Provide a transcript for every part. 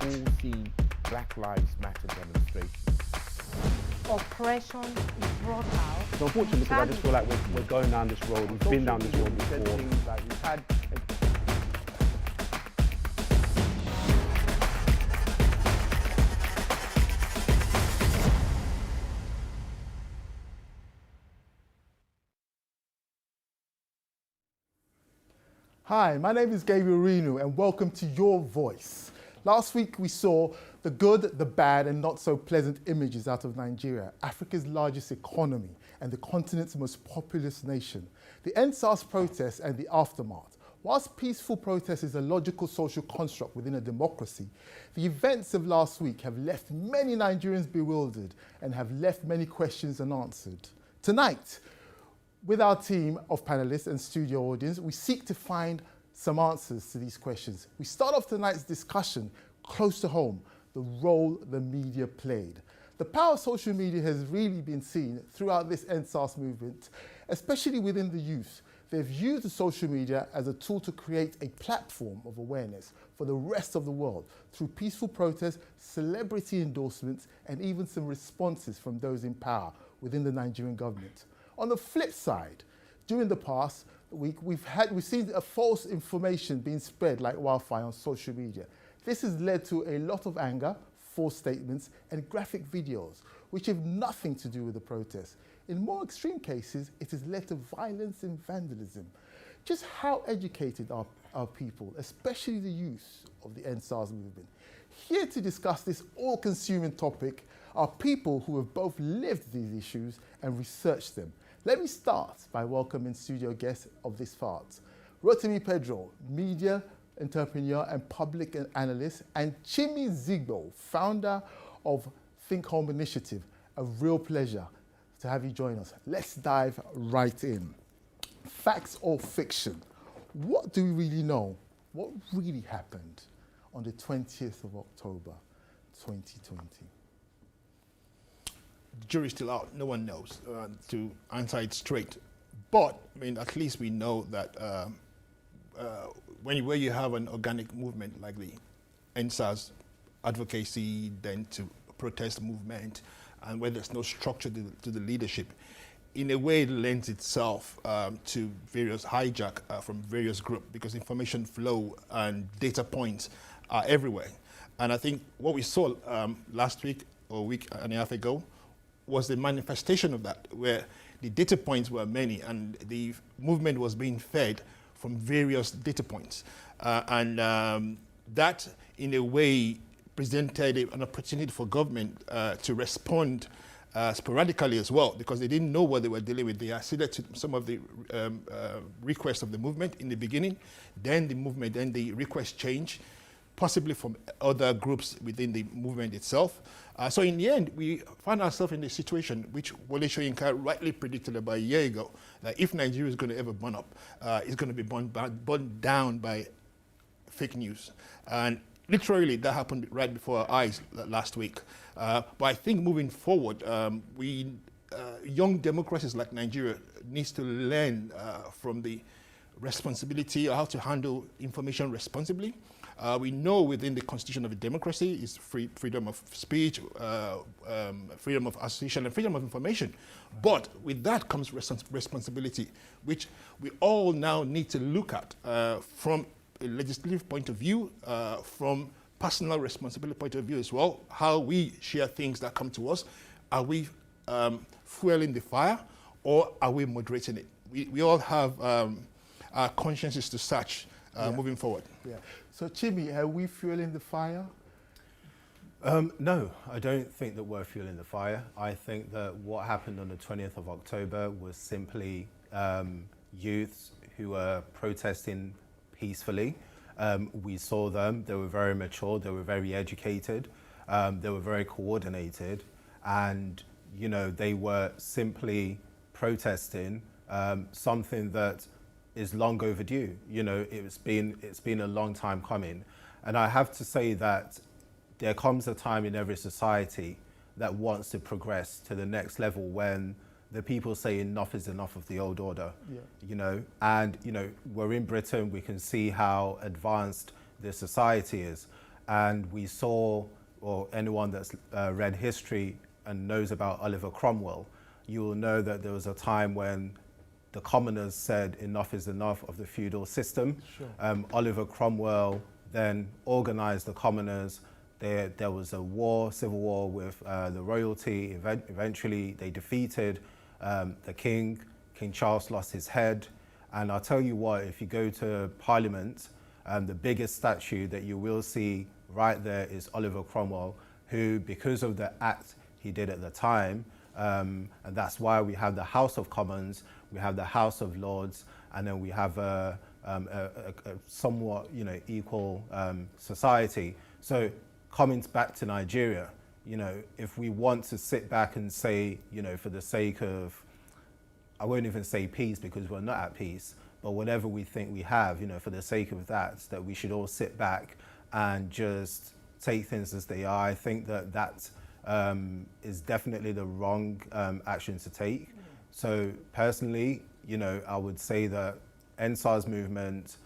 all seen Black Lives Matter demonstrations. Oppression is brought out. So unfortunately, because I just feel like we're going down this road, we've been down this road We've said before. things like we've had Hi, my name is Gabriel Renu and welcome to Your Voice. Last week we saw the good, the bad and not so pleasant images out of Nigeria, Africa's largest economy and the continent's most populous nation. The EndSARS protests and the aftermath. Whilst peaceful protest is a logical social construct within a democracy, the events of last week have left many Nigerians bewildered and have left many questions unanswered. Tonight, with our team of panelists and studio audience, we seek to find some answers to these questions. We start off tonight's discussion close to home, the role the media played. The power of social media has really been seen throughout this EndSARS movement, especially within the youth. They've used the social media as a tool to create a platform of awareness for the rest of the world through peaceful protests, celebrity endorsements, and even some responses from those in power within the Nigerian government. On the flip side, during the past week, we've seen a false information being spread like wildfire on social media. This has led to a lot of anger, false statements, and graphic videos, which have nothing to do with the protest. In more extreme cases, it has led to violence and vandalism. Just how educated are people, especially the youth of the EndSARS movement? Here to discuss this all-consuming topic are people who have both lived these issues and researched them. Let me start by welcoming studio guests of this part. Rotimi Pedro, media entrepreneur and public analyst, and Chimi Zigbo, founder of Think Home Initiative. A real pleasure to have you join us. Let's dive right in. Facts or fiction? What do we really know? What really happened on the 20th of October, 2020? The jury's still out. No one knows, to answer it straight. But, I mean, at least we know that where you have an organic movement like the EndSARS advocacy, then to protest movement, and where there's no structure to the leadership, in a way it lends itself to various hijack from various groups, because information flow and data points are everywhere. And I think what we saw last week or a week and a half ago was the manifestation of that, where the data points were many and the movement was being fed from various data points. That, in a way, presented an opportunity for government to respond sporadically as well, because they didn't know what they were dealing with. They acceded to some of the requests of the movement in the beginning, then the request changed, possibly from other groups within the movement itself. So in the end, we found ourselves in a situation which Wole Soyinka rightly predicted about a year ago, that if Nigeria is going to ever burn up, it's going to be burned down by fake news. And literally, that happened right before our eyes last week. But I think moving forward, young democracies like Nigeria needs to learn from the responsibility of how to handle information responsibly. We know within the constitution of a democracy is freedom of speech, freedom of association, and freedom of information. But with that comes responsibility, which we all now need to look at from a legislative point of view, from personal responsibility point of view as well, how we share things that come to us. Are we fueling the fire, or are we moderating it? We all have our consciences to search moving forward. Yeah. So Chimi, are we fueling the fire? No, I don't think that we're fueling the fire. I think that what happened on the 20th of October was simply youths who were protesting peacefully. We saw them, they were very mature, they were very educated, they were very coordinated, and they were simply protesting something that is long overdue. It's been a long time coming. And I have to say that there comes a time in every society that wants to progress to the next level when the people say enough is enough of the old order. And we're in Britain, we can see how advanced the society is. And we saw, or anyone that's read history and knows about Oliver Cromwell, you will know that there was a time when the commoners said enough is enough of the feudal system. Sure. Oliver Cromwell then organized the commoners. There was a war, civil war with the royalty. Eventually they defeated the king. King Charles lost his head. And I'll tell you what, if you go to Parliament, the biggest statue that you will see right there is Oliver Cromwell, who, because of the act he did at the time, and that's why we have the House of Commons, we have the House of Lords, and then we have a somewhat, equal society. So coming back to Nigeria, if we want to sit back and say, for the sake of, I won't even say peace because we're not at peace, but whatever we think we have, for the sake of that we should all sit back and just take things as they are. I think that is definitely the wrong action to take. So personally, I would say that NSAR's movement,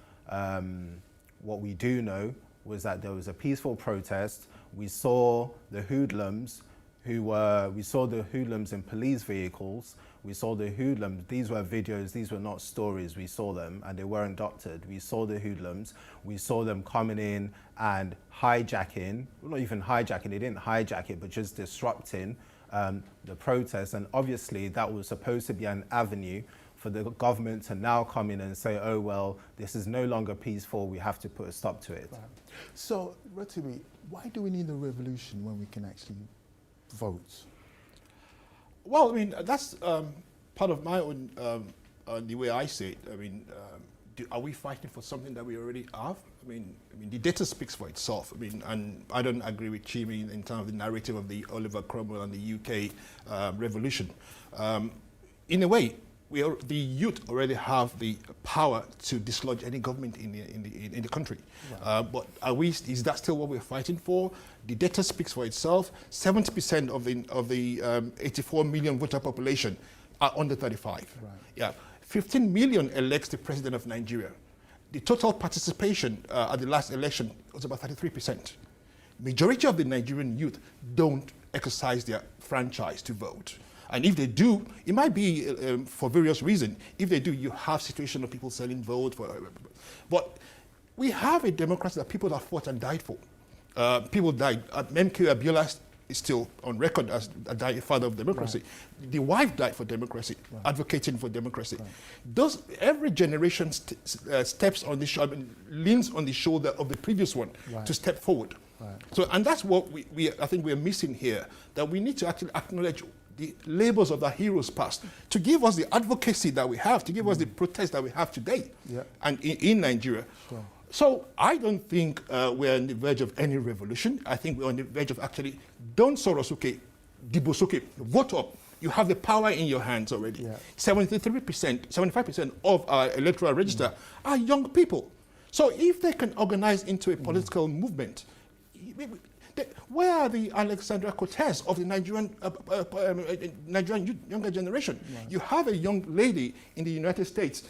what we do know was that there was a peaceful protest. We saw the hoodlums we saw the hoodlums in police vehicles. We saw the hoodlums, these were videos, these were not stories, we saw them and they weren't doctored. We saw the hoodlums, we saw them coming in and hijacking, well, not even hijacking, they didn't hijack it, but just disrupting the protest. And obviously that was supposed to be an avenue for the government to now come in and say, oh, well, this is no longer peaceful, we have to put a stop to it. Right. So, Rotimi, why do we need a revolution when we can actually vote? Well, I mean, that's part of my own, the way I see it. I mean, are we fighting for something that we already have? I mean, the data speaks for itself. I mean, and I don't agree with Chimi in terms of the narrative of the Oliver Cromwell and the UK revolution. In a way, the youth already have the power to dislodge any government in the country. Right. But is that still what we're fighting for? The data speaks for itself. 70% of the 84 million voter population are under 35. Right. Yeah, 15 million elects the president of Nigeria. The total participation at the last election was about 33%. Majority of the Nigerian youth don't exercise their franchise to vote. And if they do, it might be for various reasons. If they do, you have situation of people selling votes. But we have a democracy that people have fought and died for. People died. MK Abiola is still on record as a father of democracy. Right. The wife died for democracy, right, advocating for democracy. Right. Every generation steps on the leans on the shoulder of the previous one, right, to step forward. Right. So, and that's what I think we're missing here, that we need to actually acknowledge the labors of the heroes past, to give us the advocacy that we have, to give us the protest that we have today, yeah, and in Nigeria. Sure. So I don't think we're on the verge of any revolution. I think we're on the verge of actually, don't Sorosuke, Dibosuke, vote up. You have the power in your hands already. Yeah. 73%, 75% of our electoral register are young people. So if they can organize into a political movement, where are the Alexandra Cortez of the Nigerian younger generation? Right. You have a young lady in the United States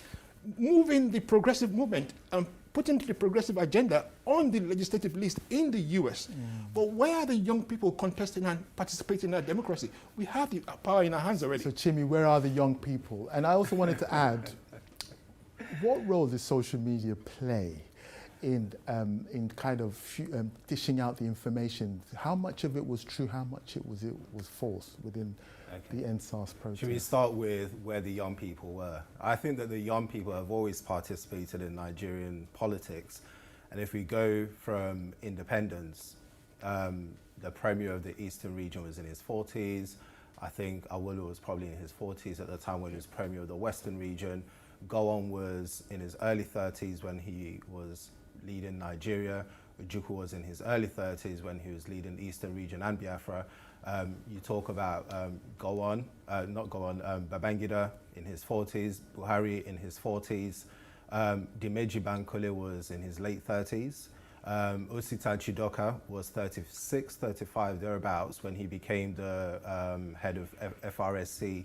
moving the progressive movement and putting the progressive agenda on the legislative list in the US. But where are the young people contesting and participating in our democracy? We have the power in our hands already. So Chimi, where are the young people? And I also wanted to add, what role does social media play in kind of dishing out the information? How much of it was true? How much it was false within the NSAS protest? Should we start with where the young people were? I think that the young people have always participated in Nigerian politics. And if we go from independence, the premier of the Eastern region was in his 40s. I think Awolu was probably in his 40s at the time when he was premier of the Western region. Gowon was in his early 30s when he was leading Nigeria. Ojukwu was in his early 30s when he was leading the Eastern region and Biafra. You talk about Babangida in his 40s, Buhari in his 40s, Dimeji Bankole was in his late 30s, Osita Chidoka was 36, 35, thereabouts when he became the head of FRSCN.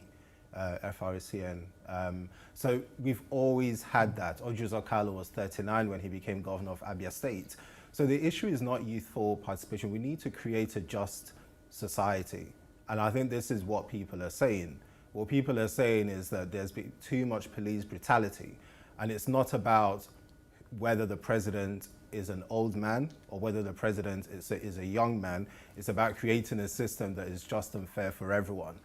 So we've always had that. Ojo Zokalo was 39 when he became governor of Abia State. So the issue is not youthful participation. We need to create a just society. And I think this is what people are saying. What people are saying is that there's been too much police brutality. And it's not about whether the president is an old man or whether the president is a young man. It's about creating a system that is just and fair for everyone.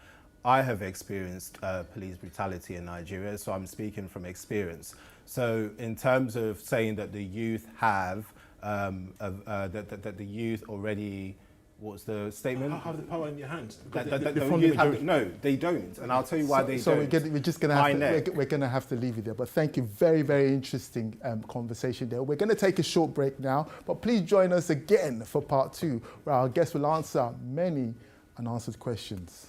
I have experienced police brutality in Nigeria, so I'm speaking from experience. So in terms of saying that the youth have, that the youth already, what's the statement? Have the power in your hands. No, they don't, and I'll tell you why they so don't. we're just going to have to leave it there. But thank you, very, very interesting conversation there. We're going to take a short break now, but please join us again for part 2, where our guests will answer many unanswered questions.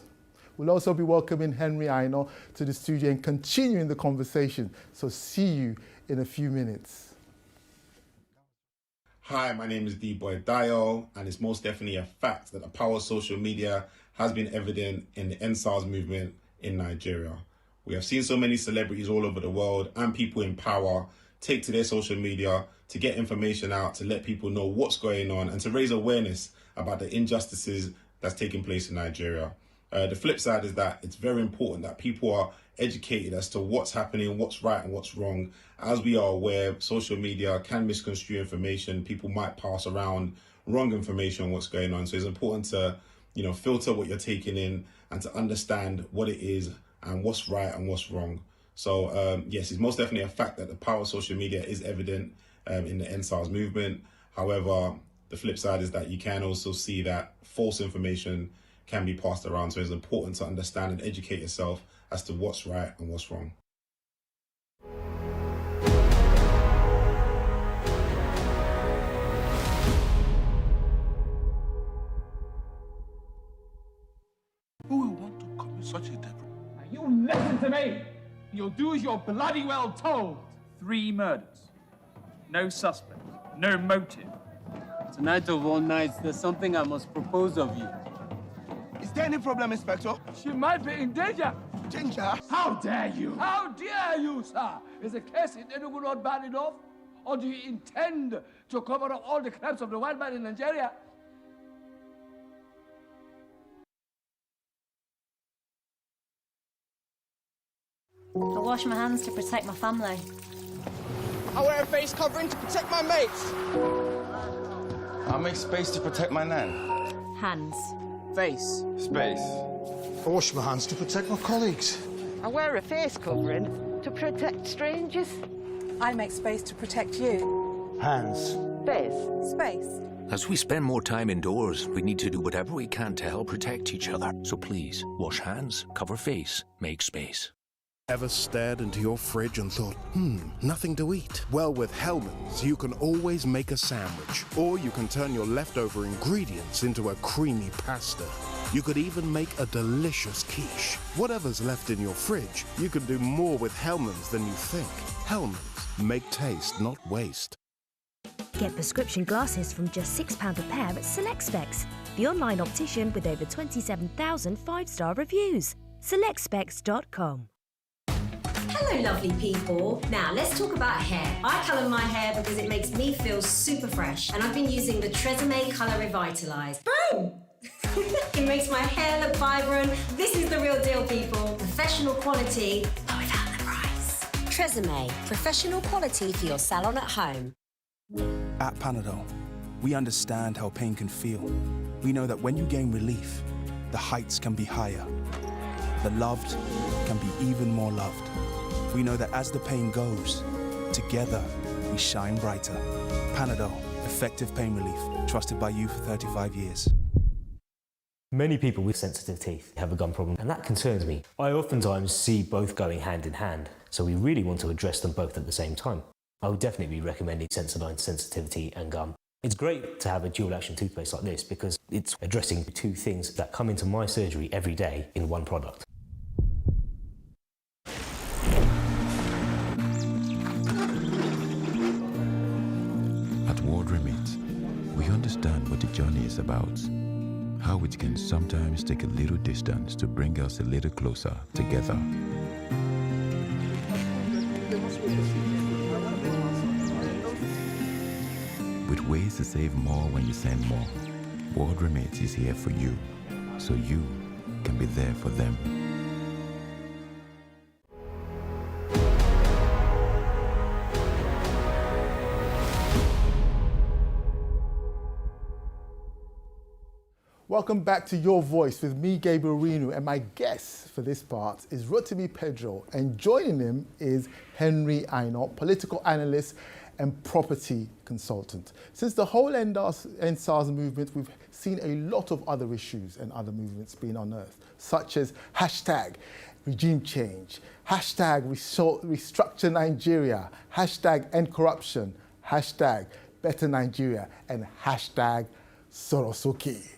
We'll also be welcoming Henry Aino to the studio and continuing the conversation. So see you in a few minutes. Hi, my name is D-Boy Dio, and it's most definitely a fact that the power of social media has been evident in the NSAS movement in Nigeria. We have seen so many celebrities all over the world and people in power take to their social media to get information out, to let people know what's going on and to raise awareness about the injustices that's taking place in Nigeria. The flip side is that it's very important that people are educated as to what's happening, what's right and what's wrong. As we are aware, social media can misconstrue information. People might pass around wrong information on what's going on. So it's important to, filter what you're taking in and to understand what it is and what's right and what's wrong. So yes, it's most definitely a fact that the power of social media is evident in the NSAS movement. However, the flip side is that you can also see that false information can be passed around. So it's important to understand and educate yourself as to what's right and what's wrong. Who will want to commit such a debris? Now you listen to me. You'll do as you're bloody well told. 3 murders. No suspect. No motive. Tonight of all nights, there's something I must propose of you. Is there any problem, Inspector? She might be in danger. Danger? How dare you? How dare you, sir? Is the case in Enugu not bad enough? Or do you intend to cover up all the crimes of the white man in Nigeria? I wash my hands to protect my family. I wear a face covering to protect my mates. I make space to protect my nan. Hands. Face. Space. I wash my hands to protect my colleagues. I wear a face covering to protect strangers. I make space to protect you. Hands. Space. Space. As we spend more time indoors, we need to do whatever we can to help protect each other. So please, wash hands, cover face, make space. Ever stared into your fridge and thought, nothing to eat? Well, with Hellmann's, you can always make a sandwich, or you can turn your leftover ingredients into a creamy pasta. You could even make a delicious quiche. Whatever's left in your fridge, you can do more with Hellmann's than you think. Hellmann's, make taste, not waste. Get prescription glasses from just £6 a pair at Select Specs, the online optician with over 27,000 5-star reviews. SelectSpecs.com. Hello lovely people. Now let's talk about hair. I colour my hair because it makes me feel super fresh, and I've been using the Tresemme Colour Revitalize. Boom! It makes my hair look vibrant. This is the real deal, people. Professional quality, but without the price. Tresemme, professional quality for your salon at home. At Panadol, we understand how pain can feel. We know that when you gain relief, the heights can be higher. The loved can be even more loved. We know that as the pain goes, together we shine brighter. Panadol, effective pain relief, trusted by you for 35 years. Many people with sensitive teeth have a gum problem, and that concerns me. I oftentimes see both going hand in hand, so we really want to address them both at the same time. I would definitely be recommending Sensodyne sensitivity and gum. It's great to have a dual-action toothpaste like this because it's addressing 2 things that come into my surgery every day in one product. At World Remit, we understand what the journey is about, how it can sometimes take a little distance to bring us a little closer together. With ways to save more when you send more. World Remit is here for you, so you can be there for them. Welcome back to Your Voice with me, Gabriel Renu, and my guest for this part is Rotimi Pedro, and joining him is Henry Ainot, political analyst and property consultant. Since the whole NSAS movement, we've seen a lot of other issues and other movements being unearthed, such as hashtag regime change, hashtag restructure Nigeria, hashtag end corruption, hashtag better Nigeria, and hashtag Sorosuke.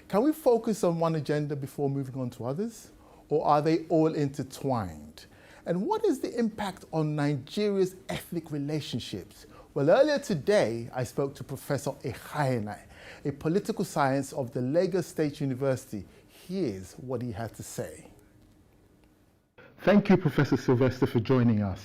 Can we focus on one agenda before moving on to others? Or are they all intertwined? And what is the impact on Nigeria's ethnic relationships? Well, earlier today, I spoke to Professor Echaene, a political science of the Lagos State University. Here's what he had to say. Thank you, Professor Sylvester, for joining us.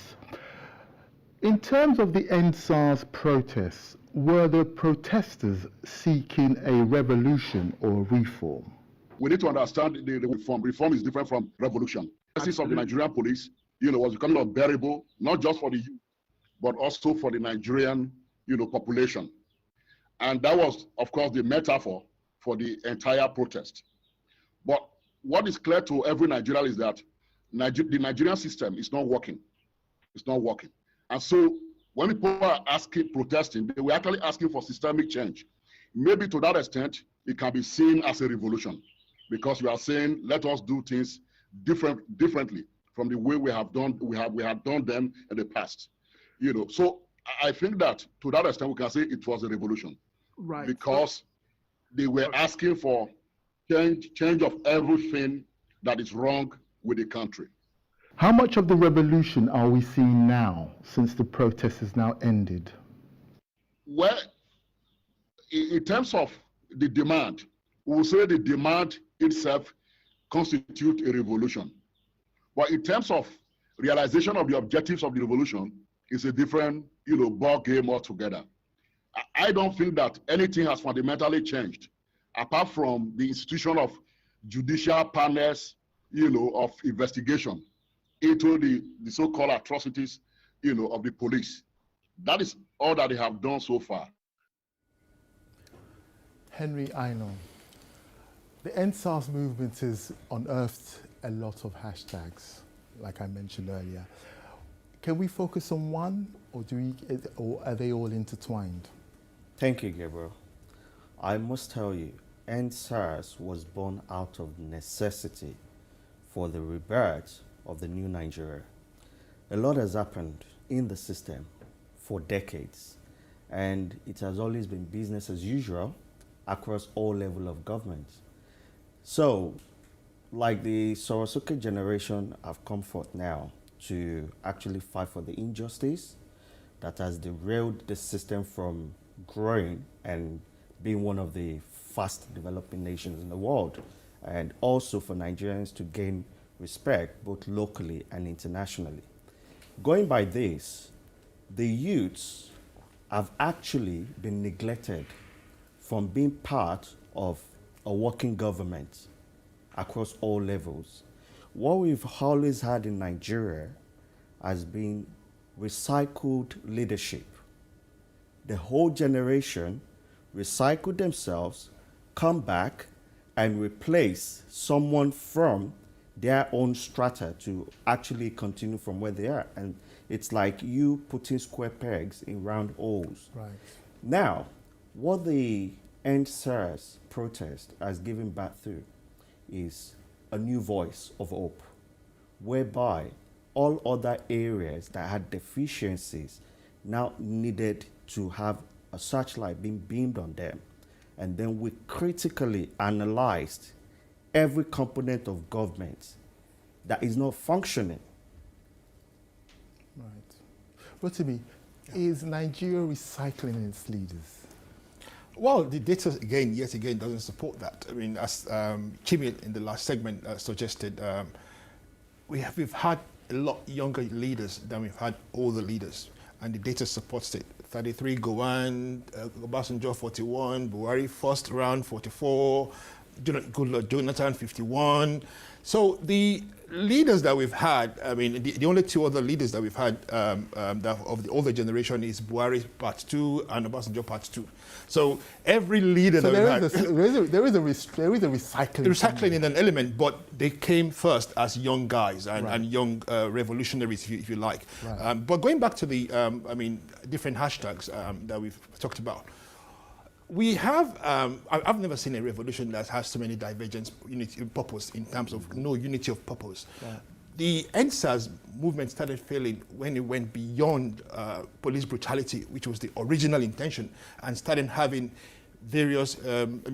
In terms of the NSAS protests, were the protesters seeking a revolution or reform? We need to understand the reform. Reform is different from revolution. The crisis of the Nigerian police, was becoming unbearable, not just for the youth, but also for the Nigerian, population. And that was, of course, the metaphor for the entire protest. But what is clear to every Nigerian is that the Nigerian system is not working. It's not working. And so when people are protesting, they were actually asking for systemic change. Maybe to that extent, it can be seen as a revolution, because you are saying, let us do things differently from the way we have done them in the past. So I think that to that extent, we can say it was a revolution. Right. Because they were asking for change of everything that is wrong with the country. How much of the revolution are we seeing now, since the protest has now ended? Well, in terms of the demand, we will say the demand itself constitutes a revolution. But in terms of realization of the objectives of the revolution, it's a different, ball game altogether. I don't think that anything has fundamentally changed, apart from the institution of judicial panels, of investigation into the so-called atrocities, of the police. That is all that they have done so far. Henry Ainot, the NSAS movement has unearthed a lot of hashtags, like I mentioned earlier. Can we focus on one, or are they all intertwined? Thank you, Gabriel. I must tell you, NSAS was born out of necessity for the rebirth of the new Nigeria. A lot has happened in the system for decades, and it has always been business as usual across all levels of government. So, like the Sorosuke generation have come forth now to actually fight for the injustice that has derailed the system from growing and being one of the fast developing nations in the world, and also for Nigerians to gain respect both locally and internationally. Going by this, the youths have actually been neglected from being part of a working government across all levels. What we've always had in Nigeria has been recycled leadership. The whole generation recycle themselves, come back, and replace someone from their own strata to actually continue from where they are. And it's like you putting square pegs in round holes. Right. Now, what the NSAS protest has given birth to is a new voice of hope, whereby all other areas that had deficiencies now needed to have a searchlight being beamed on them. And then we critically analyzed every component of government that is not functioning. Right. Rotimi, is Nigeria recycling its leaders? Well, the data, yet again, doesn't support that. I mean, as Chimi in the last segment suggested, we've had a lot younger leaders than we've had older leaders, and the data supports it. 33 Gowon, Obasanjo 41, Buhari first round 44, Goodluck Jonathan 51. So the leaders that we've had, I mean, the only two other leaders that we've had that of the older generation is Buhari part 2 and Obasanjo part 2. So every leader that we've had... there is a recycling. Recycling in an element, but they came first as young guys and young revolutionaries, if you like. Right. But going back to the, different hashtags that we've talked about, we have, I've never seen a revolution that has so many divergence unity purpose in terms of no unity of purpose. Right. The NSAS movement started failing when it went beyond police brutality, which was the original intention, and started having various,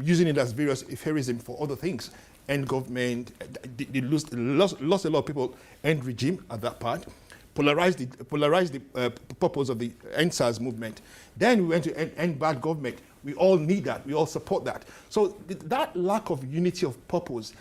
using it as various euphemism for other things. End government, they lost a lot of people, end regime at that part. Polarized the purpose of the NSAS movement. Then we went to end bad government. We all need that. We all support that. So that lack of unity of purpose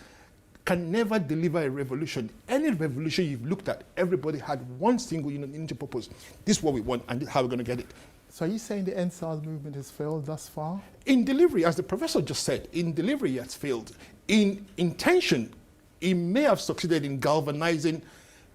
can never deliver a revolution. Any revolution you've looked at, everybody had one single unity of purpose. This is what we want, and this is how we're going to get it. So are you saying the NSAS movement has failed thus far? In delivery, as the professor just said, in delivery it has failed. In intention, it may have succeeded in galvanizing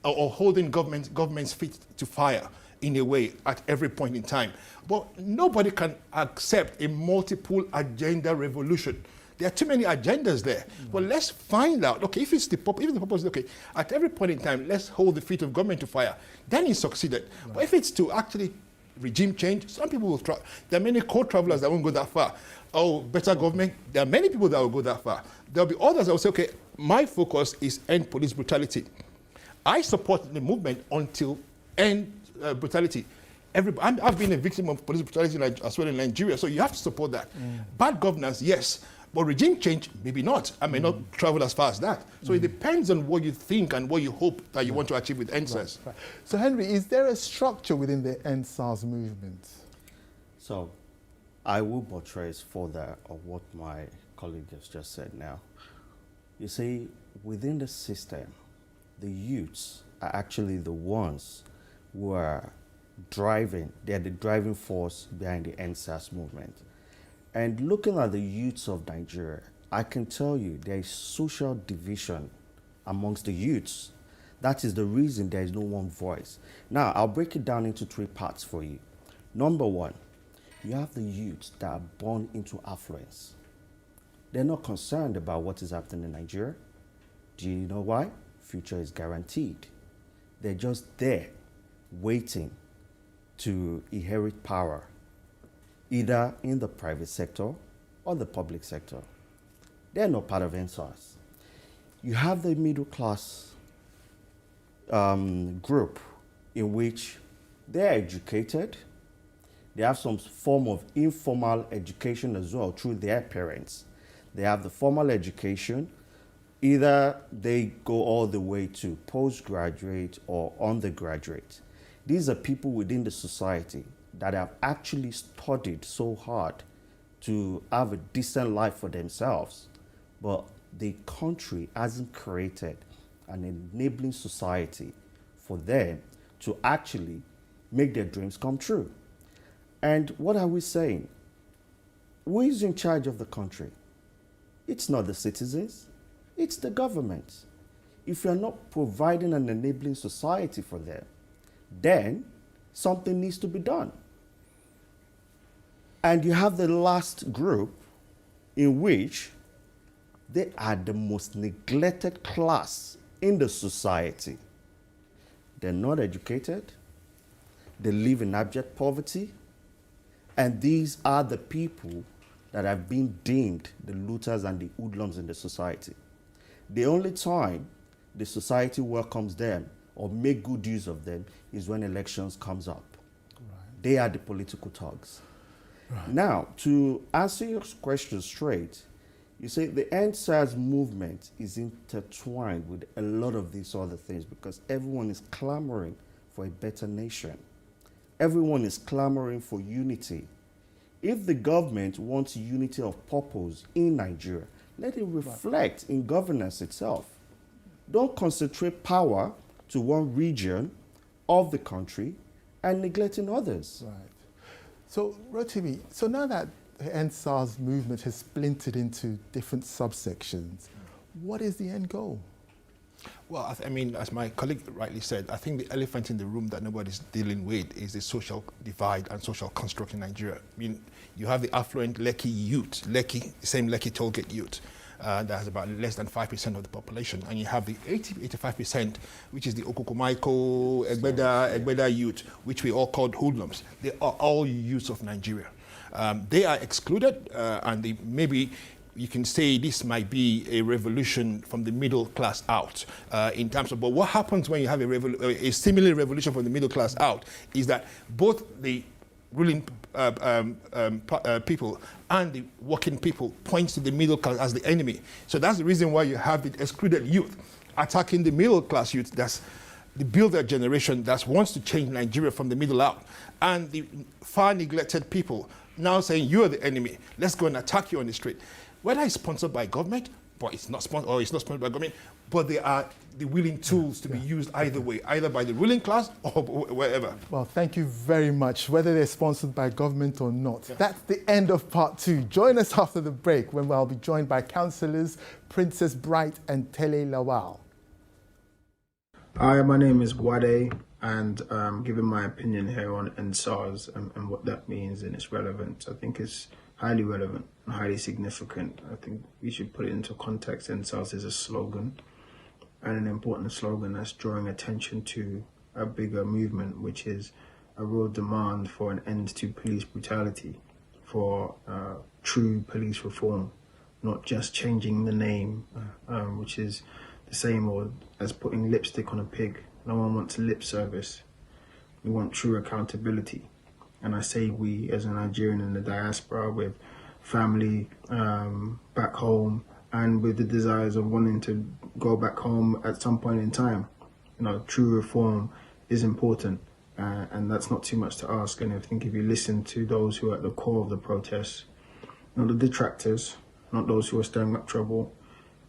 or holding government's feet to fire in a way at every point in time. But nobody can accept a multiple agenda revolution. There are too many agendas there. But let's find out, okay, if the purpose is, okay, at every point in time, let's hold the feet of government to fire, then it succeeded. Right. But if it's to actually regime change, some people will try. There are many co-travelers that won't go that far. Oh, better government, there are many people that will go that far. There'll be others that will say, okay, my focus is end police brutality. I support the movement until end brutality. I've been a victim of police brutality as well in Nigeria, so you have to support that. Bad governance, yes, but regime change, maybe not. I may not travel as far as that. So it depends on what you think and what you hope that you want to achieve with NSAS. Right. So Henry, is there a structure within the NSAS movement? So I will buttress further of what my colleague has just said now. You see, within the system, the youths are actually the ones who are driving, they're the driving force behind the NSAS movement. And looking at the youths of Nigeria, I can tell you there is social division amongst the youths. That is the reason there is no one voice. Now, I'll break it down into 3 parts for you. Number 1, you have the youths that are born into affluence. They're not concerned about what is happening in Nigeria. Do you know why? Future is guaranteed. They're just there waiting to inherit power, either in the private sector or the public sector. They're not part of NSAS. You have the middle class group in which they're educated. They have some form of informal education as well through their parents. They have the formal education. Either they go all the way to postgraduate or undergraduate. These are people within the society that have actually studied so hard to have a decent life for themselves, but the country hasn't created an enabling society for them to actually make their dreams come true. And what are we saying? Who is in charge of the country? It's not the citizens. It's the government. If you're not providing an enabling society for them, then something needs to be done. And you have the last group in which they are the most neglected class in the society. They're not educated. They live in abject poverty. And these are the people that have been deemed the looters and the hoodlums in the society. The only time the society welcomes them or make good use of them is when elections comes up. Right. They are the political thugs. Right. Now, to answer your question straight, you say the NSAS movement is intertwined with a lot of these other things because everyone is clamoring for a better nation. Everyone is clamoring for unity. If the government wants unity of purpose in Nigeria, let it reflect in governance itself. Don't concentrate power to one region of the country and neglecting others. Right. So, Rotimi, so now that the End SARS movement has splintered into different subsections, what is the end goal? Well, I mean, as my colleague rightly said, I think the elephant in the room that nobody's dealing with is the social divide and social construct in Nigeria. I mean, you have the affluent Lekki youth, same Lekki Tollgate youth, that has about less than 5% of the population. And you have the 85%, which is the Okukumaiko, Egbeda youth, which we all call hoodlums. They are all youths of Nigeria. They are excluded, and maybe you can say this might be a revolution from the middle class out in terms of, but what happens when you have a similar revolution from the middle class out is that both the ruling people and the working people points to the middle class as the enemy. So that's the reason why you have the excluded youth attacking the middle class youth, that's the builder generation that wants to change Nigeria from the middle out, and the far neglected people now saying you're the enemy, let's go and attack you on the street. Whether it's sponsored by government, but it's not sponsored, or it's not sponsored by government, but they are the willing tools to be used either way, either by the ruling class or wherever. Well, thank you very much, whether they're sponsored by government or not. Yeah. That's the end of part 2. Join us after the break when I'll be joined by councillors Princess Bright and Tele Lawal. Hi, my name is Wade, and giving my opinion here on End SARS and what that means and its relevance. I think it's highly relevant and highly significant. I think we should put it into context. End SARS is a slogan, and an important slogan that's drawing attention to a bigger movement, which is a real demand for an end to police brutality, for true police reform, not just changing the name, which is the same or as putting lipstick on a pig. No one wants lip service. We want true accountability. And I say we, as a Nigerian in the diaspora, with family back home, and with the desires of wanting to go back home at some point in time. You know, true reform is important, and that's not too much to ask. And I think if you listen to those who are at the core of the protests, not the detractors, not those who are stirring up trouble,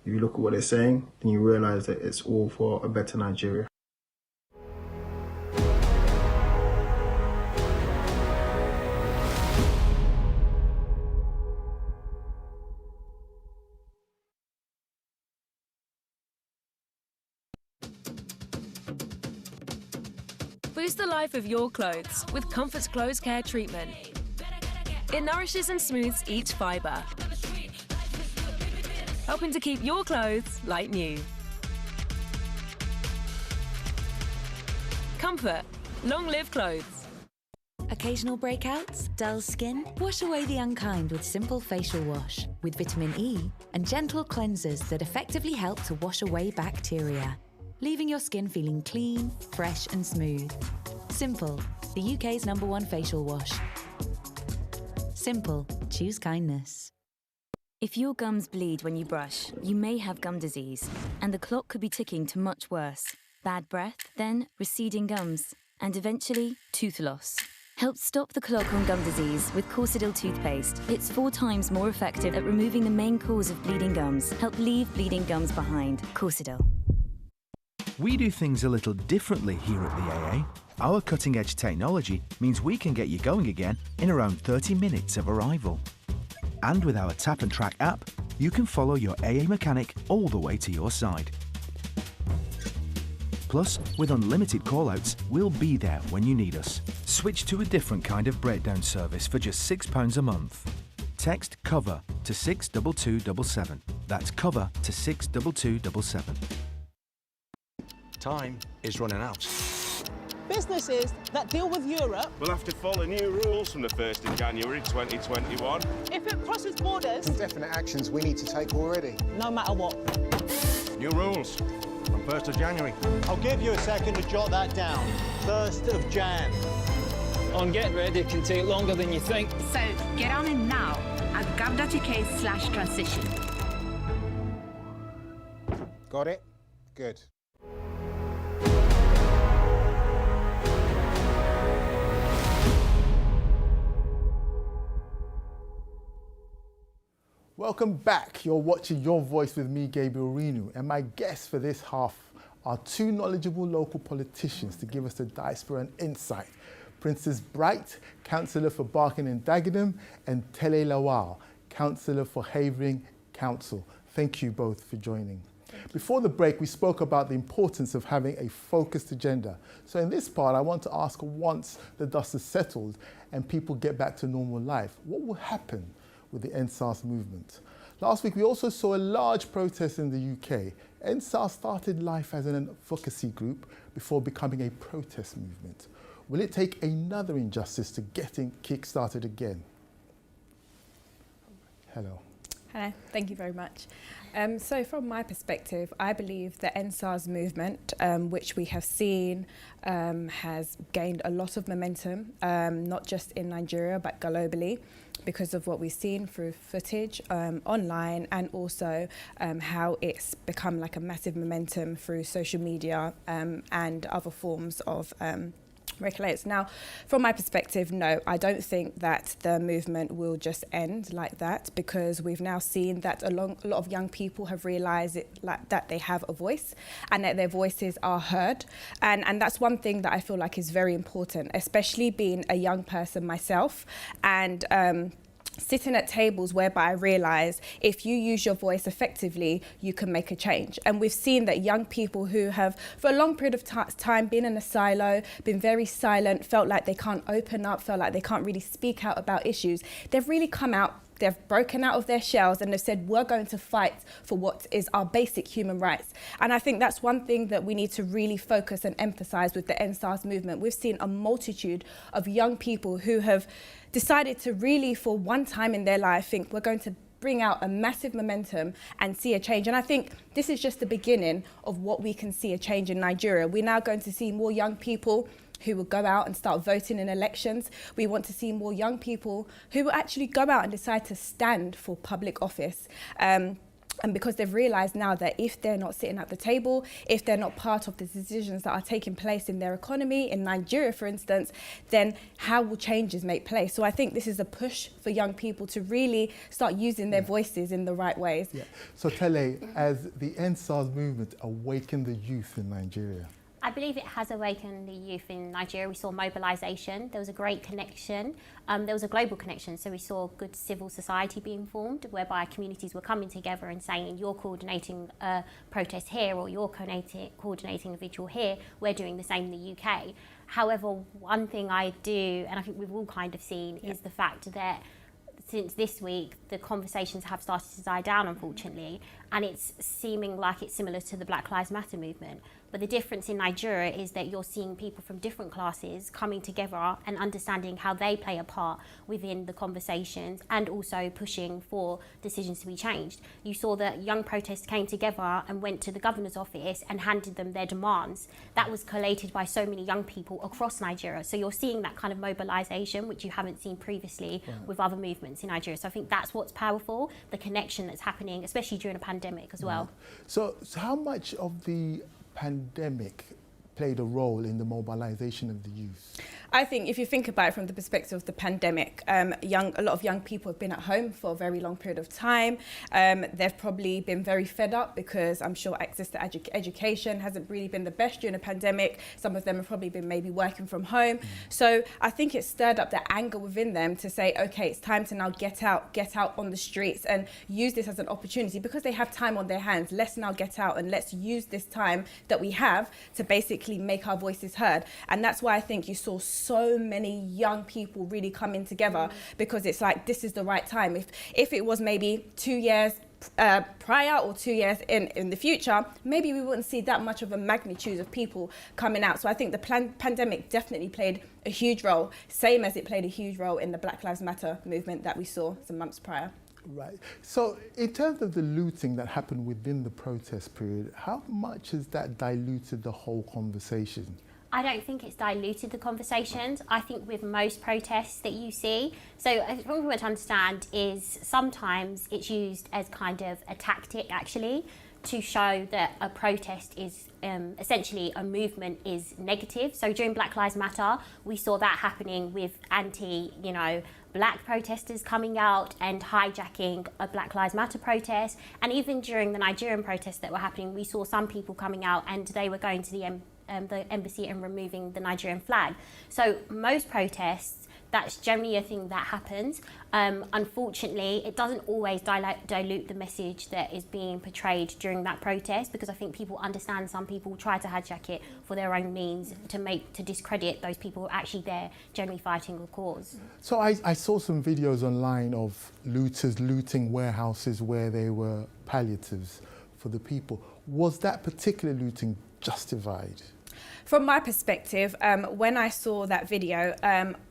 if you look at what they're saying, then you realize that it's all for a better Nigeria. Boost the life of your clothes with Comfort's Clothes Care Treatment. It nourishes and smooths each fibre, helping to keep your clothes like new. Comfort. Long live clothes. Occasional breakouts? Dull skin? Wash away the unkind with Simple Facial Wash with vitamin E and gentle cleansers that effectively help to wash away bacteria, leaving your skin feeling clean, fresh and smooth. Simple, the UK's #1 facial wash. Simple, choose kindness. If your gums bleed when you brush, you may have gum disease, and the clock could be ticking to much worse. Bad breath, then receding gums, and eventually tooth loss. Help stop the clog on gum disease with Corsidil toothpaste. It's 4 times more effective at removing the main cause of bleeding gums. Help leave bleeding gums behind. Corsidil. We do things a little differently here at the AA. Our cutting-edge technology means we can get you going again in around 30 minutes of arrival. And with our Tap and Track app, you can follow your AA mechanic all the way to your side. Plus, with unlimited call-outs, we'll be there when you need us. Switch to a different kind of breakdown service for just £6 a month. Text COVER to 62277. That's COVER to 62277. Time is running out. Businesses that deal with Europe will have to follow new rules from the 1st of January 2021. If it crosses borders. Some definite actions we need to take already. No matter what. New rules from 1st of January. I'll give you a second to jot that down. 1st of Jan. On Get Ready, it can take longer than you think. So get on in now at gov.uk/transition. Got it? Good. Welcome back. You're watching Your Voice with me, Gabriel Renu, and my guests for this half are 2 knowledgeable local politicians to give us the diaspora and insight. Princess Bright, Councillor for Barking and Dagenham, and Tele Lawal, Councillor for Havering Council. Thank you both for joining. Before the break, we spoke about the importance of having a focused agenda. So in this part, I want to ask, once the dust is settled and people get back to normal life, what will happen with the EndSARS movement? Last week, we also saw a large protest in the UK. EndSARS started life as an advocacy group before becoming a protest movement. Will it take another injustice to get it kick-started again? Hello. Hello, thank you very much. So from my perspective, I believe the EndSARS movement, which we have seen has gained a lot of momentum, not just in Nigeria, but globally, because of what we've seen through footage online, and also how it's become like a massive momentum through social media and other forms of regulators. Now, from my perspective, no, I don't think that the movement will just end like that, because we've now seen that a lot of young people have realised that they have a voice and that their voices are heard. And that's one thing that I feel like is very important, especially being a young person myself, and sitting at tables whereby I realise if you use your voice effectively, you can make a change. And we've seen that young people who have, for a long period of time, been in a silo, been very silent, felt like they can't open up, felt like they can't really speak out about issues, they've really come out. They've broken out of their shells and they've said, we're going to fight for what is our basic human rights. And I think that's one thing that we need to really focus and emphasise with the EndSARS movement. We've seen a multitude of young people who have decided to really, for one time in their life, think we're going to bring out a massive momentum and see a change. And I think this is just the beginning of what we can see a change in Nigeria. We're now going to see more young people who will go out and start voting in elections. We want to see more young people who will actually go out and decide to stand for public office. And because they've realised now that if they're not sitting at the table, if they're not part of the decisions that are taking place in their economy, in Nigeria, for instance, then how will changes make place? So I think this is a push for young people to really start using their voices in the right ways. Yeah. So Tele, as the EndSARS movement awakened the youth in Nigeria, I believe it has awakened the youth in Nigeria. We saw mobilisation. There was a great connection. There was a global connection. So we saw good civil society being formed, whereby communities were coming together and saying, you're coordinating a protest here, or you're coordinating a vigil here. We're doing the same in the UK. However, one thing I do, and I think we've all kind of seen, is the fact that since this week, the conversations have started to die down, unfortunately, and it's seeming like it's similar to the Black Lives Matter movement. But the difference in Nigeria is that you're seeing people from different classes coming together and understanding how they play a part within the conversations, and also pushing for decisions to be changed. You saw that young protesters came together and went to the governor's office and handed them their demands. That was collated by so many young people across Nigeria. So you're seeing that kind of mobilisation, which you haven't seen previously with other movements in Nigeria. So I think that's what's powerful, the connection that's happening, especially during a pandemic as well. So how much of the pandemic played a role in the mobilisation of the youth? I think if you think about it from the perspective of the pandemic, a lot of young people have been at home for a very long period of time. They've probably been very fed up, because I'm sure access to education hasn't really been the best during a pandemic. Some of them have probably been maybe working from home. So I think it stirred up the anger within them to say, okay, it's time to now get out on the streets and use this as an opportunity, because they have time on their hands. Let's now get out and let's use this time that we have to basically make our voices heard. And that's why I think you saw so many young people really coming together, because it's like, this is the right time. If it was maybe 2 years prior or 2 years in the future, maybe we wouldn't see that much of a magnitude of people coming out. So I think the pandemic definitely played a huge role, same as it played a huge role in the Black Lives Matter movement that we saw some months prior. Right. So in terms of the looting that happened within the protest period, how much has that diluted the whole conversation? I don't think it's diluted the conversations. I think with most protests that you see, so what we want to understand is sometimes it's used as kind of a tactic, actually, to show that a protest is essentially a movement is negative. So during Black Lives Matter, we saw that happening with Black protesters coming out and hijacking a Black Lives Matter protest. And even during the Nigerian protests that were happening, we saw some people coming out and they were going to the the embassy and removing the Nigerian flag. So most protests, that's generally a thing that happens. Unfortunately, it doesn't always dilute the message that is being portrayed during that protest, because I think people understand some people try to hijack it for their own means to discredit those people who are actually there generally fighting a cause. So I saw some videos online of looters looting warehouses where there were palliatives for the people. Was that particular looting justified? From my perspective, when I saw that video,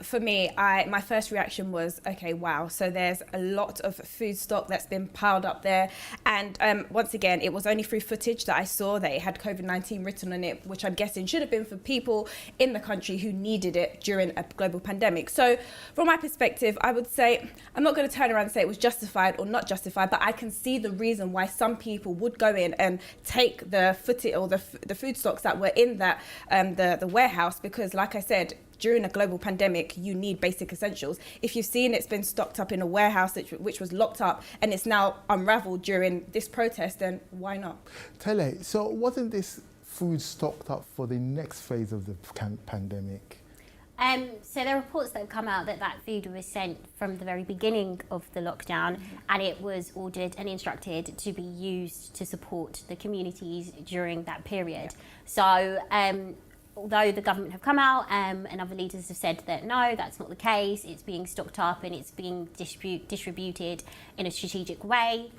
for me, my first reaction was, okay, wow. So there's a lot of food stock that's been piled up there. And once again, it was only through footage that I saw that it had COVID-19 written on it, which I'm guessing should have been for people in the country who needed it during a global pandemic. So from my perspective, I would say, I'm not going to turn around and say it was justified or not justified, but I can see the reason why some people would go in and take the footage or the food stocks that were in that the warehouse, because like I said, during a global pandemic, you need basic essentials. If you've seen it's been stocked up in a warehouse which was locked up and it's now unraveled during this protest, then why not? Tele, so wasn't this food stocked up for the next phase of the pandemic? So there are reports that have come out that food was sent from the very beginning of the lockdown, and it was ordered and instructed to be used to support the communities during that period. So although the government have come out and other leaders have said that no, that's not the case, it's being stocked up and it's being distributed in a strategic way,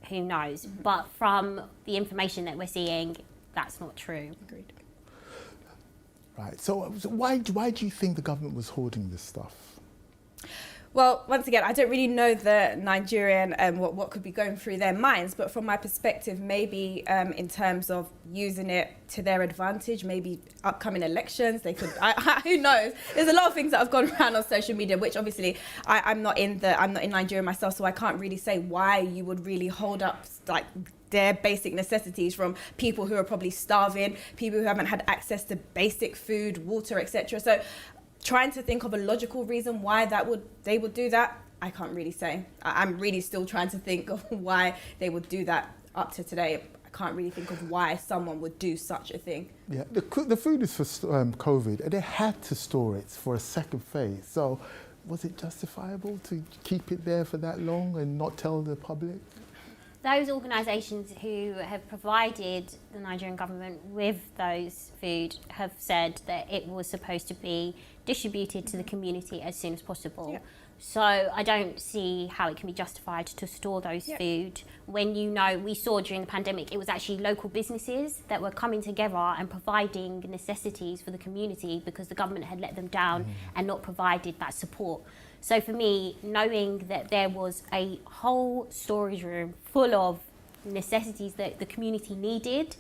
who knows? But from the information that we're seeing, that's not true. Agreed. Right, so why do you think the government was hoarding this stuff? Well, once again, I don't really know the Nigerian what could be going through their minds, but from my perspective, maybe in terms of using it to their advantage, maybe upcoming elections, they could. Who knows? There's a lot of things that have gone around on social media, which obviously I'm not in Nigeria myself, so I can't really say why you would really hold up like their basic necessities from people who are probably starving, people who haven't had access to basic food, water, etc. So trying to think of a logical reason why they would do that, I can't really say. I'm really still trying to think of why they would do that up to today. I can't really think of why someone would do such a thing. Yeah, the food is for COVID, and they had to store it for a second phase. So was it justifiable to keep it there for that long and not tell the public? Those organisations who have provided the Nigerian government with those food have said that it was supposed to be distributed to the community as soon as possible. Yeah. So I don't see how it can be justified to store those food when we saw during the pandemic it was actually local businesses that were coming together and providing necessities for the community because the government had let them down and not provided that support. So for me, knowing that there was a whole storage room full of necessities that the community needed,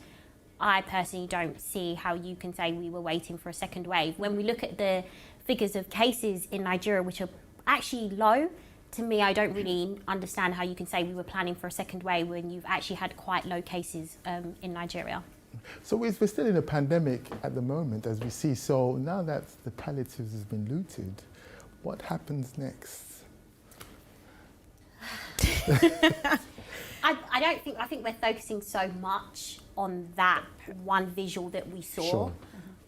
I personally don't see how you can say we were waiting for a second wave. When we look at the figures of cases in Nigeria, which are actually low, to me, I don't really understand how you can say we were planning for a second wave when you've actually had quite low cases in Nigeria. So we're still in a pandemic at the moment, as we see. So now that the palliatives has been looted, what happens next? I think we're focusing so much on that one visual that we saw. Sure.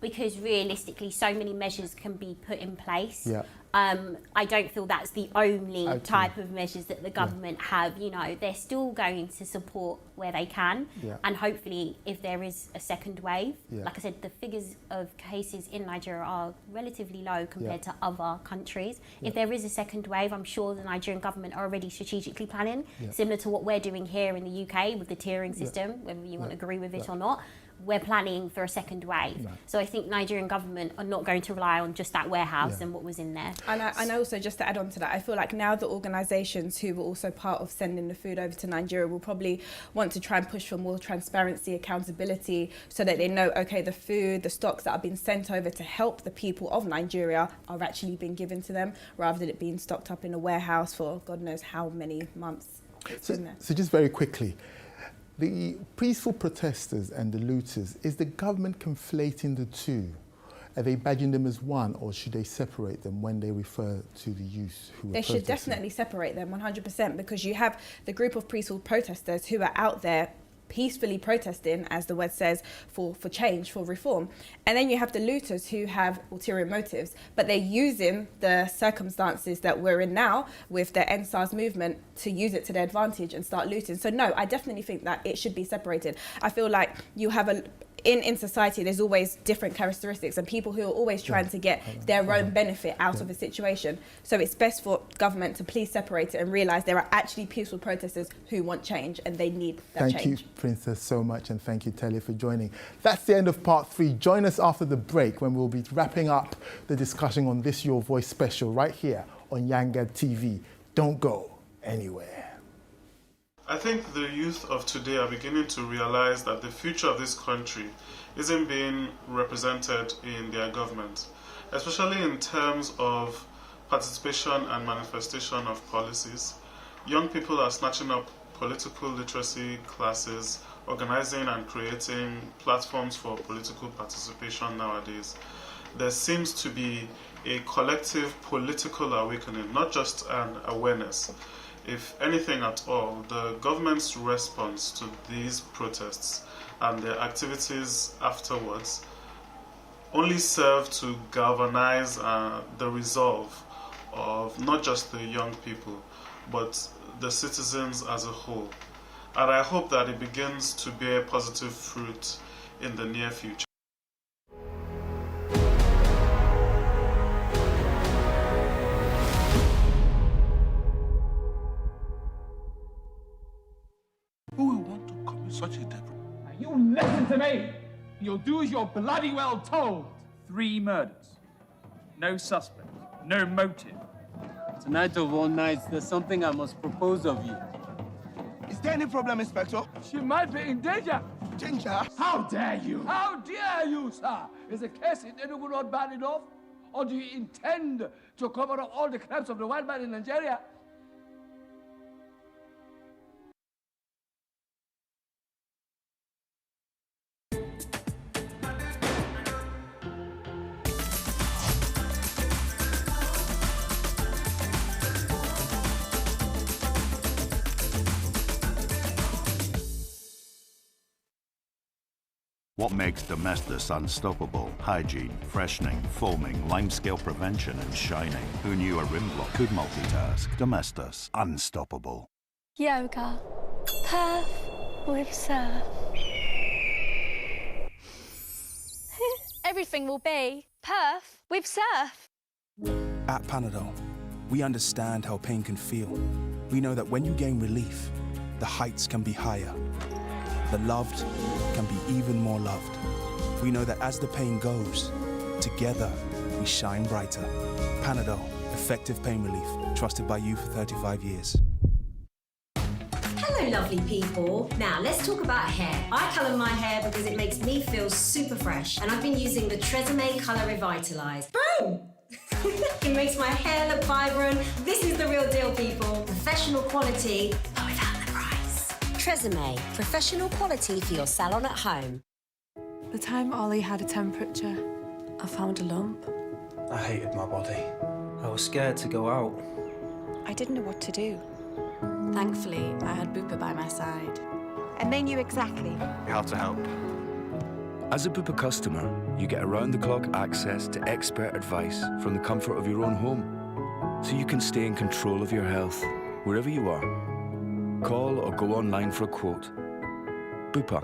Because realistically, so many measures can be put in place. Yeah. I don't feel that's the only type of measures that the government have. You know, they're still going to support where they can. Yeah. And hopefully, if there is a second wave, like I said, the figures of cases in Nigeria are relatively low compared to other countries. If there is a second wave, I'm sure the Nigerian government are already strategically planning, similar to what we're doing here in the UK with the tiering system, whether you want to agree with it or not. We're planning for a second wave. Right. So I think Nigerian government are not going to rely on just that warehouse and what was in there. And also, just to add on to that, I feel like now the organisations who were also part of sending the food over to Nigeria will probably want to try and push for more transparency, accountability, so that they know, okay, the food, the stocks that are being sent over to help the people of Nigeria are actually being given to them, rather than it being stocked up in a warehouse for God knows how many months. So just very quickly, the peaceful protesters and the looters, is the government conflating the two? Are they badging them as one, or should they separate them when they refer to the youth who are protesting? They should definitely separate them 100%, because you have the group of peaceful protesters who are out there peacefully protesting, as the word says, for change, for reform. And then you have the looters who have ulterior motives, but they're using the circumstances that we're in now with the NSARS movement to use it to their advantage and start looting. So no, I definitely think that it should be separated. I feel like you have in society, there's always different characteristics and people who are always trying to get their own benefit out of a situation. So it's best for government to please separate it and realise there are actually peaceful protesters who want change and they need that change. Thank you, Princess, so much, and thank you, Telly, for joining. That's the end of part 3. Join us after the break when we'll be wrapping up the discussion on this Your Voice special right here on Yangad TV. Don't go anywhere. I think the youth of today are beginning to realize that the future of this country isn't being represented in their government, especially in terms of participation and manifestation of policies. Young people are snatching up political literacy classes, organizing and creating platforms for political participation nowadays. There seems to be a collective political awakening, not just an awareness. If anything at all, the government's response to these protests and their activities afterwards only serve to galvanize the resolve of not just the young people, but the citizens as a whole. And I hope that it begins to bear positive fruit in the near future. Who will want to commit such a devil? Now you listen to me! You'll do as you're bloody well told. 3 murders. No suspect. No motive. Tonight of all nights, there's something I must propose of you. Is there any problem, Inspector? She might be in danger. Danger? How dare you? How dare you, sir? Is the case in Enugu not bad enough? Or do you intend to cover up all the crimes of the wild man in Nigeria? What makes Domestos unstoppable? Hygiene, freshening, foaming, limescale prevention, and shining. Who knew a rim block could multitask? Domestos, unstoppable. Yoga, perf with surf. Everything will be perf with surf. At Panadol, we understand how pain can feel. We know that when you gain relief, the heights can be higher. The loved can be even more loved. We know that as the pain goes, together we shine brighter. Panadol, effective pain relief, trusted by you for 35 years. Hello, lovely people. Now, let's talk about hair. I colour my hair because it makes me feel super fresh, and I've been using the Tresemme Colour Revitalize. Boom! It makes my hair look vibrant. This is the real deal, people. Professional quality, but without the price. Tresemme, professional quality for your salon at home. The time Ollie had a temperature, I found a lump. I hated my body. I was scared to go out. I didn't know what to do. Thankfully, I had Bupa by my side. And they knew exactly How to help. As a Bupa customer, you get around-the-clock access to expert advice from the comfort of your own home, so you can stay in control of your health wherever you are. Call or go online for a quote. Bupa,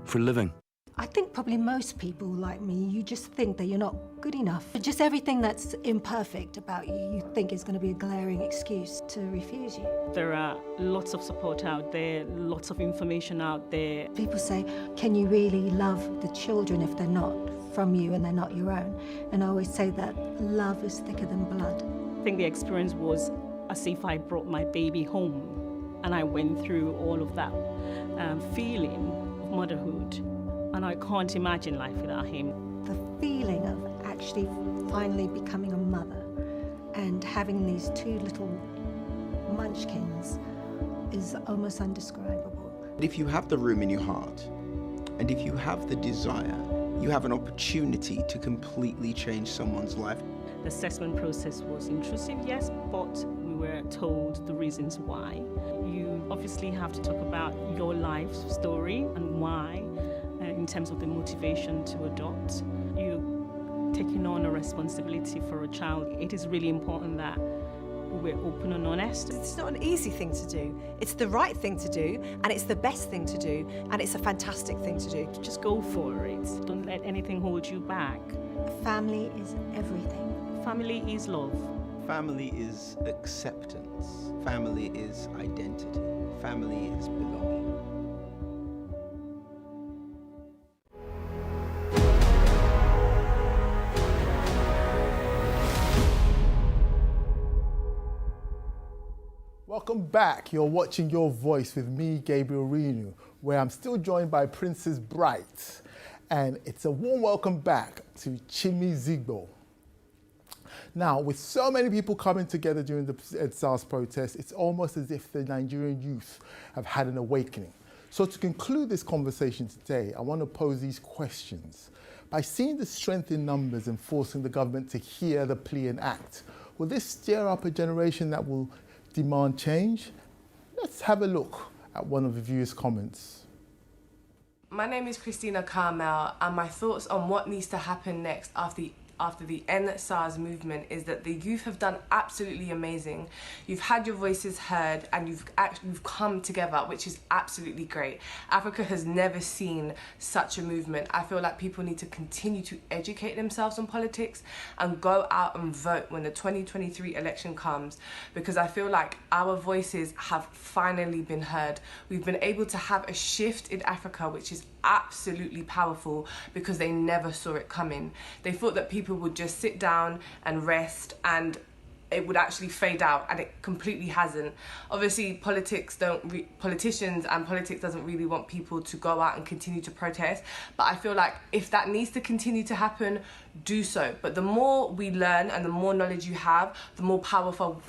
for living. I think probably most people like me, you just think that you're not good enough. Just everything that's imperfect about you, you think is going to be a glaring excuse to refuse you. There are lots of support out there, lots of information out there. People say, can you really love the children if they're not from you and they're not your own? And I always say that love is thicker than blood. I think the experience was as if I brought my baby home, and I went through all of that feeling of motherhood. And I can't imagine life without him. The feeling of actually finally becoming a mother and having these 2 little munchkins is almost indescribable. If you have the room in your heart, and if you have the desire, you have an opportunity to completely change someone's life. The assessment process was intrusive, yes, but we were told the reasons why. You obviously have to talk about your life story and why, in terms of the motivation to adopt. You taking on a responsibility for a child. It is really important that we're open and honest. It's not an easy thing to do. It's the right thing to do, and it's the best thing to do, and it's a fantastic thing to do. Just go for it. Don't let anything hold you back. Family is everything. Family is love. Family is acceptance. Family is identity. Family is belonging. Welcome back. You're watching Your Voice with me, Gabriel Renu, where I'm still joined by Princess Bright. And it's a warm welcome back to Chimi Zigbo. Now, with so many people coming together during the EndSARS protest, it's almost as if the Nigerian youth have had an awakening. So to conclude this conversation today, I want to pose these questions. By seeing the strength in numbers and forcing the government to hear the plea and act, will this stir up a generation that will demand change? Let's have a look at one of the viewers' comments. My name is Christina Carmel, and my thoughts on what needs to happen next after the EndSARS movement is that the youth have done absolutely amazing. You've had your voices heard and you've come together, which is absolutely great. Africa has never seen such a movement. I feel like people need to continue to educate themselves on politics and go out and vote when the 2023 election comes, because I feel like our voices have finally been heard. We've been able to have a shift in Africa, which is absolutely powerful, because they never saw it coming. They thought that people would just sit down and rest and it would actually fade out, and it completely hasn't. Obviously, politicians and politics doesn't really want people to go out and continue to protest, but I feel like if that needs to continue to happen, do so. But the more we learn and the more knowledge you have, the more powerful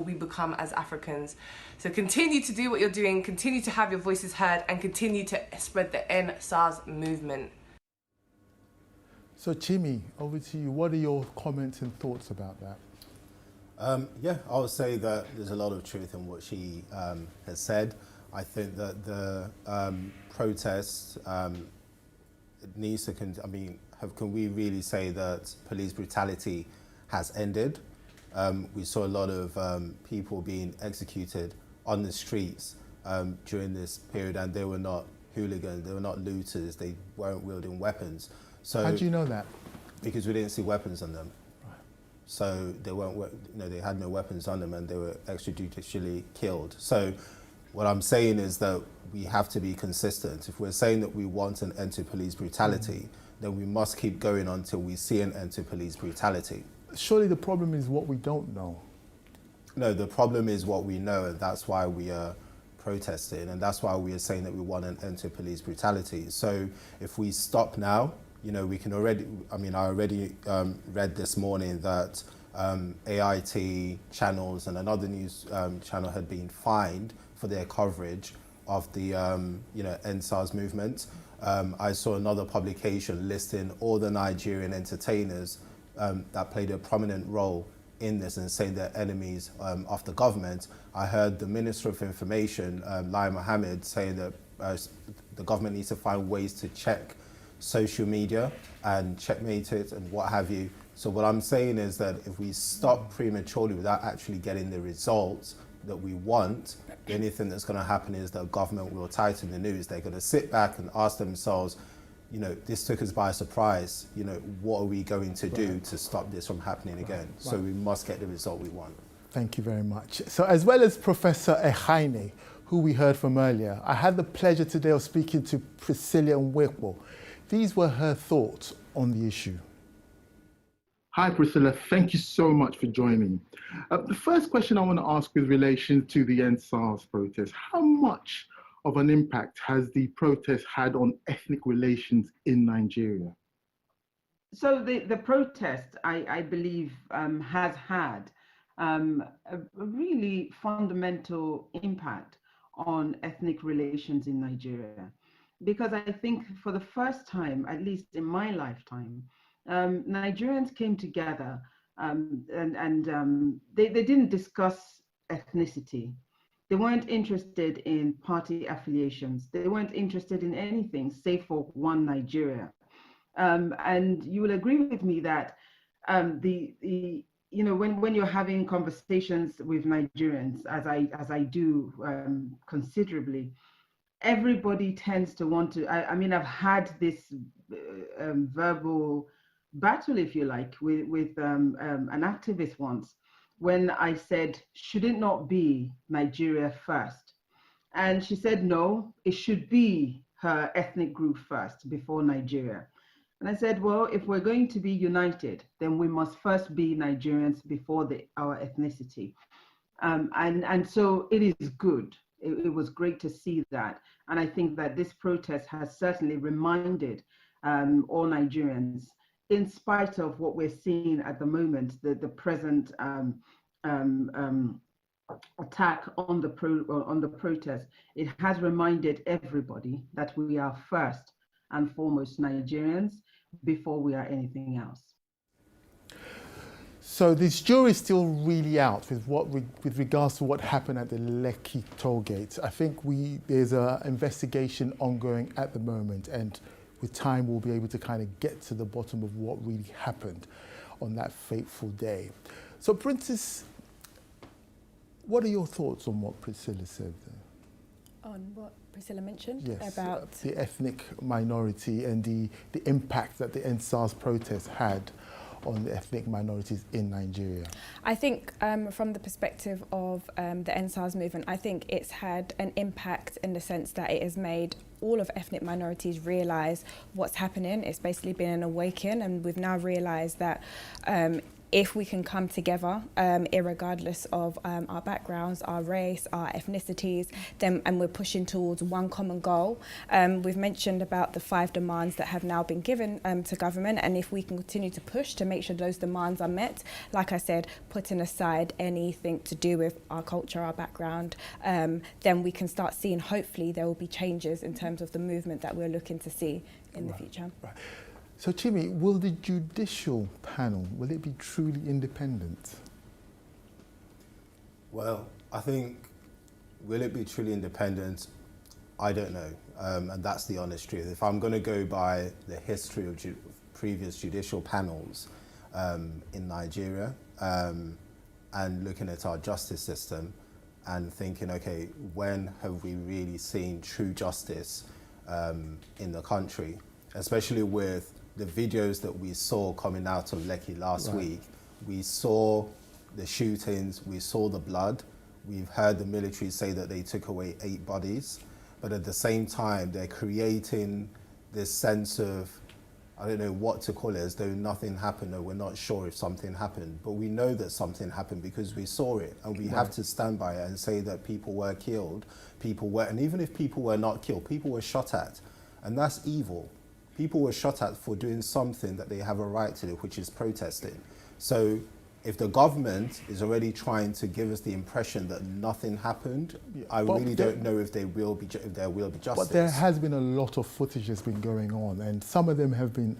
we become as Africans. So continue to do what you're doing, continue to have your voices heard, and continue to spread the EndSARS movement. So Chimi, over to you. What are your comments and thoughts about that? Yeah, I would say that there's a lot of truth in what she has said. I think that the protests, it needs to, can we really say that police brutality has ended? We saw a lot of people being executed on the streets during this period, and they were not hooligans, they were not looters, they weren't wielding weapons. So how do you know that? Because we didn't see weapons on them. So they weren't, they had no weapons on them, and they were extrajudicially killed. So what I'm saying is that we have to be consistent. If we're saying that we want an end to police brutality, then we must keep going until we see an end to police brutality. Surely the problem is what we don't know. No, the problem is what we know, and that's why we are protesting, and that's why we are saying that we want an end to police brutality. So if we stop now, we can already, I already read this morning that AIT channels and another news channel had been fined for their coverage of the EndSARS movement. I saw another publication listing all the Nigerian entertainers that played a prominent role in this and saying they're enemies of the government. I heard the Minister of Information, Lai Mohammed, saying that the government needs to find ways to check social media and checkmate it and what have you. So what I'm saying is that if we stop prematurely without actually getting the results that we want, the only thing that's going to happen is the government will tighten the noose. They're going to sit back and ask themselves, this took us by surprise. What are we going to do to stop this from happening again? So we must get the result we want. Thank you very much. So as well as Professor Ehaine, who we heard from earlier, I had the pleasure today of speaking to Priscilla Nwekwo. These were her thoughts on the issue. Hi, Priscilla. Thank you so much for joining. The first question I want to ask with relation to the EndSARS protest, how much of an impact has the protest had on ethnic relations in Nigeria? So the protest, I believe, has had a really fundamental impact on ethnic relations in Nigeria. Because I think for the first time, at least in my lifetime, Nigerians came together and they didn't discuss ethnicity. They weren't interested in party affiliations. They weren't interested in anything save for one Nigeria. And you will agree with me that when you're having conversations with Nigerians, as I do considerably, everybody tends to want to. I mean, I've had this verbal battle, if you like, with an activist once, when I said, should it not be Nigeria first? And she said, no, it should be her ethnic group first before Nigeria. And I said, well, if we're going to be united, then we must first be Nigerians before our ethnicity. And so it is good. It was great to see that. And I think that this protest has certainly reminded all Nigerians, in spite of what we're seeing at the moment, the present attack on the protest, it has reminded everybody that we are first and foremost Nigerians before we are anything else. So this jury is still really out with regards to what happened at the Lekki toll gate. I think there's an investigation ongoing at the moment, and with time we'll be able to kind of get to the bottom of what really happened on that fateful day. So Princess, what are your thoughts on what Priscilla said there? On what Priscilla mentioned? Yes, about the ethnic minority and the impact that the EndSARS protest had on the ethnic minorities in Nigeria? I think from the perspective of the EndSARS movement, I think it's had an impact in the sense that it has made all of ethnic minorities realise what's happening. It's basically been an awakening, and we've now realised that if we can come together, irregardless of our backgrounds, our race, our ethnicities, and we're pushing towards one common goal. We've mentioned about the 5 demands that have now been given to government, and if we can continue to push to make sure those demands are met, like I said, putting aside anything to do with our culture, our background, then we can start seeing, hopefully there will be changes in terms of the movement that we're looking to see in the future. Right. So Chimi, will the judicial panel, will it be truly independent? Well, I think, will it be truly independent? I don't know, and that's the honest truth. If I'm going to go by the history of previous judicial panels in Nigeria, and looking at our justice system and thinking, okay, when have we really seen true justice in the country, especially with the videos that we saw coming out of Lekki last week. We saw the shootings, we saw the blood. We've heard the military say that they took away 8 bodies, but at the same time, they're creating this sense of, I don't know what to call it, as though nothing happened or we're not sure if something happened. But we know that something happened because we saw it, and we have to stand by it and say that people were killed, and even if people were not killed, people were shot at, and that's evil. People were shot at for doing something that they have a right to do, which is protesting. So if the government is already trying to give us the impression that nothing happened, I really don't know if there will be justice. But there has been a lot of footage that's been going on, and some of them have been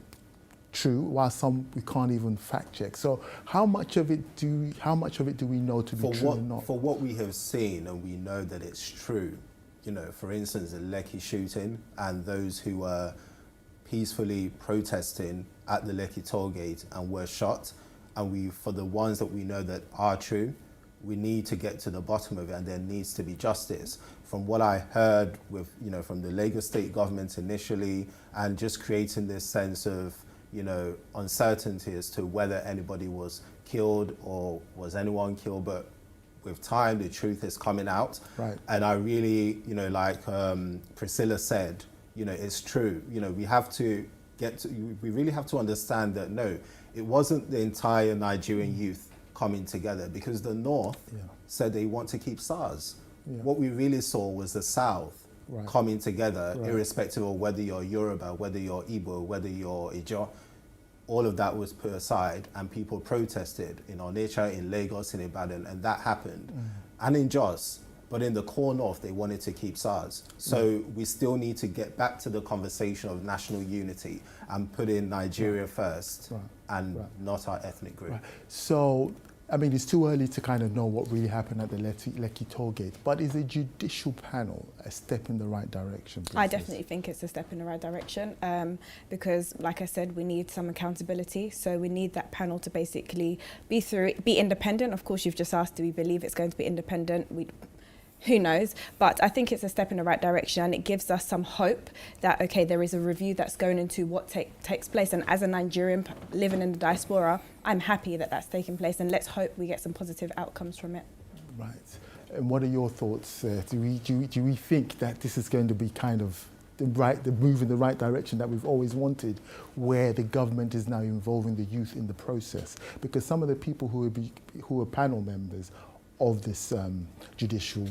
true, while some we can't even fact check. So how much of it do we know to be true or not? For what we have seen, and we know that it's true, for instance, the Lekki shooting and those who were peacefully protesting at the Lekki toll gate and were shot, and for the ones that we know that are true, we need to get to the bottom of it, and there needs to be justice. From what I heard from the Lagos state government initially, and just creating this sense of, uncertainty as to whether anybody was killed or was anyone killed, but with time, the truth is coming out. Right. And I really, like Priscilla said, it's true. We really have to understand that, no, it wasn't the entire Nigerian youth coming together, because the North said they want to keep SARS. What we really saw was the South coming together, irrespective of whether you're Yoruba, whether you're Igbo, whether you're Ijaw. All of that was put aside, and people protested in Onitsha, in Lagos, in Ibadan, and that happened. And in Jos. But in the core North, they wanted to keep SARS. So we still need to get back to the conversation of national unity and put in Nigeria first and not our ethnic group. So I mean, it's too early to kind of know what really happened at the Lekki toll gate, but is a judicial panel a step in the right direction? I definitely think it's a step in the right direction because, like I said, we need some accountability. So we need that panel to basically be independent. Of course, you've just asked, do we believe it's going to be independent? Who knows? But I think it's a step in the right direction, and it gives us some hope that, okay, there is a review that's going into what takes place. And as a Nigerian living in the diaspora, I'm happy that that's taking place, and let's hope we get some positive outcomes from it. Right. And what are your thoughts? Do we think that this is going to be kind of the move in the right direction that we've always wanted, where the government is now involving the youth in the process? Because some of the people who are panel members of this judicial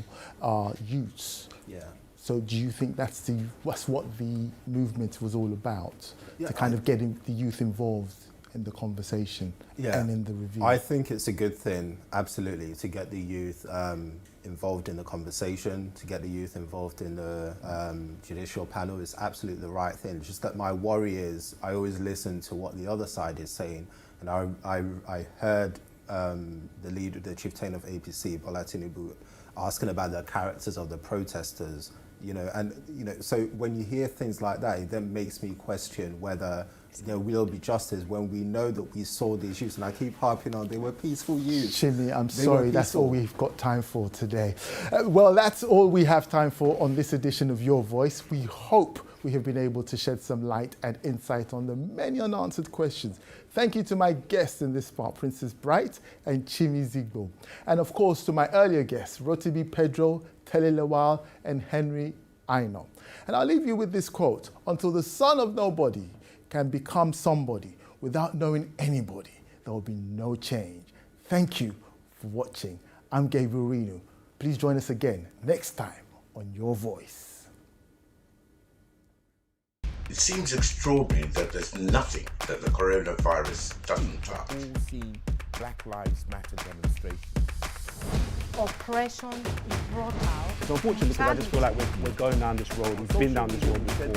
youths. Yeah. So do you think that's what the movement was all about? Yeah, to kind of getting the youth involved in the conversation and in the review? I think it's a good thing, absolutely, to get the youth involved in the conversation, to get the youth involved in the judicial panel is absolutely the right thing. It's just that my worry is I always listen to what the other side is saying, and I heard the chieftain of APC, Bola Tinubu, asking about the characters of the protesters, so when you hear things like that, it then makes me question whether there will be justice when we know that we saw these youths, and I keep harping on, they were peaceful youths. Chimney, I'm sorry, that's all we've got time for today. Well, that's all we have time for on this edition of Your Voice. We hope we have been able to shed some light and insight on the many unanswered questions. Thank you to my guests in this part, Princess Bright and Chimi Zigbo. And of course to my earlier guests, Rotibi Pedro, Tele Lawal and Henry Aino. And I'll leave you with this quote: until the son of nobody can become somebody without knowing anybody, there will be no change. Thank you for watching. I'm Gabriel Renu. Please join us again next time on Your Voice. It seems extraordinary that there's nothing that the coronavirus doesn't touch. All seen Black Lives Matter demonstrations. Oppression is brought out. It's unfortunate because I just feel like we're going down this road. We've been down this road before.